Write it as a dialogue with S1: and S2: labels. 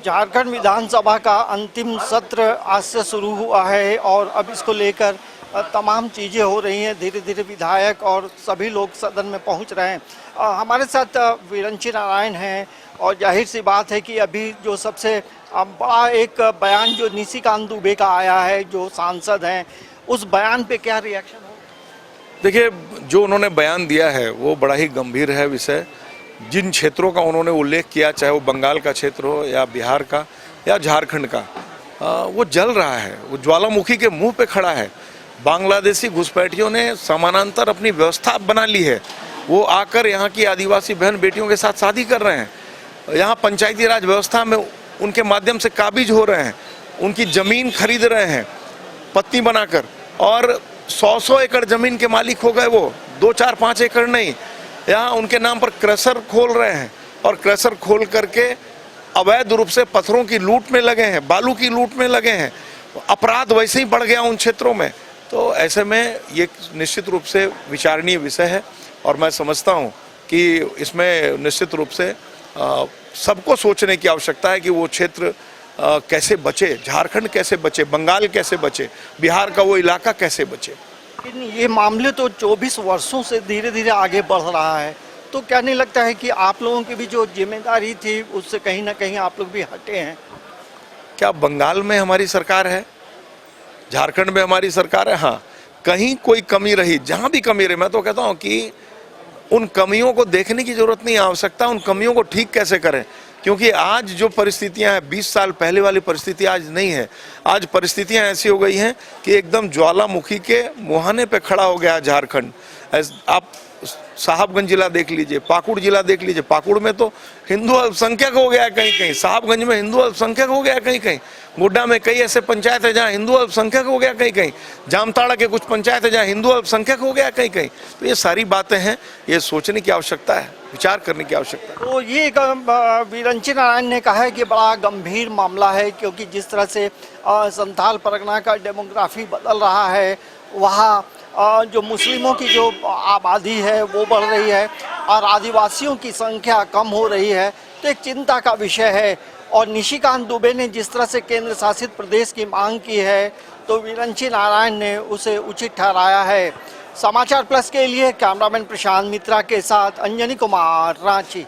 S1: झारखंड विधानसभा का अंतिम सत्र आज से शुरू हुआ है और अब इसको लेकर तमाम चीज़ें हो रही हैं। धीरे धीरे विधायक और सभी लोग सदन में पहुंच रहे हैं। हमारे साथ विरंची नारायण हैं और जाहिर सी बात है कि अभी जो सबसे बड़ा एक बयान जो निशिकांत दुबे का आया है, जो सांसद हैं, उस बयान पे क्या रिएक्शन हो?
S2: देखिए, जो उन्होंने बयान दिया है वो बड़ा ही गंभीर है विषय। जिन क्षेत्रों का उन्होंने उल्लेख किया, चाहे वो बंगाल का क्षेत्र हो या बिहार का या झारखंड का, वो जल रहा है, वो ज्वालामुखी के मुंह पे खड़ा है। बांग्लादेशी घुसपैठियों ने समानांतर अपनी व्यवस्था बना ली है। वो आकर यहाँ की आदिवासी बहन बेटियों के साथ शादी कर रहे हैं, यहाँ पंचायती राज व्यवस्था में उनके माध्यम से काबिज हो रहे हैं, उनकी ज़मीन खरीद रहे हैं पत्नी बनाकर, और 100 एकड़ ज़मीन के मालिक हो गए वो, 2, 4, 5 एकड़ नहीं। यहाँ उनके नाम पर क्रशर खोल रहे हैं और क्रशर खोल करके अवैध रूप से पत्थरों की लूट में लगे हैं, बालू की लूट में लगे हैं। अपराध वैसे ही बढ़ गया उन क्षेत्रों में। तो ऐसे में ये निश्चित रूप से विचारणीय विषय है और मैं समझता हूँ कि इसमें निश्चित रूप से सबको सोचने की आवश्यकता है कि वो क्षेत्र कैसे बचे, झारखंड कैसे बचे, बंगाल कैसे बचे, बिहार का वो इलाका कैसे बचे।
S1: लेकिन ये मामले तो 24 वर्षों से धीरे धीरे आगे बढ़ रहा है, तो क्या नहीं लगता है कि आप लोगों की भी जो जिम्मेदारी थी उससे कहीं ना कहीं आप लोग भी हटे हैं?
S2: क्या बंगाल में हमारी सरकार है, झारखंड में हमारी सरकार है? हाँ, कहीं कोई कमी रही, जहाँ भी कमी रही, मैं तो कहता हूँ कि उन कमियों को देखने की जरूरत नहीं, आवश्यकता उन कमियों को ठीक कैसे करें। क्योंकि आज जो परिस्थितियां हैं, 20 साल पहले वाली परिस्थिति आज नहीं है। आज परिस्थितियां ऐसी हो गई हैं कि एकदम ज्वालामुखी के मुहाने पे खड़ा हो गया झारखंड। आप साहबगंज जिला देख लीजिए, पाकुड़ जिला देख लीजिए। पाकुड़ में तो हिंदू अल्पसंख्यक हो गया है कहीं कहीं, साहबगंज में हिंदू अल्पसंख्यक हो गया है कहीं कहीं, गोड्डा में कई ऐसे पंचायत है जहाँ हिंदू अल्पसंख्यक हो गया कहीं कहीं, जामताड़ा के कुछ पंचायत है जहाँ हिंदू अल्पसंख्यक हो गया कहीं कहीं। तो ये सारी बातें हैं, ये सोचने की आवश्यकता है, विचार करने की आवश्यकता है।
S1: तो ये विरंची नारायण ने कहा है कि बड़ा गंभीर मामला है, क्योंकि जिस तरह से संथाल परगना का डेमोग्राफी बदल रहा है, वहाँ जो मुस्लिमों की जो आबादी है वो बढ़ रही है और आदिवासियों की संख्या कम हो रही है, तो एक चिंता का विषय है। और निशिकांत दुबे ने जिस तरह से केंद्र शासित प्रदेश की मांग की है, तो विरंची नारायण ने उसे उचित ठहराया है। समाचार प्लस के लिए कैमरामैन प्रशांत मित्रा के साथ अंजनी कुमार, रांची।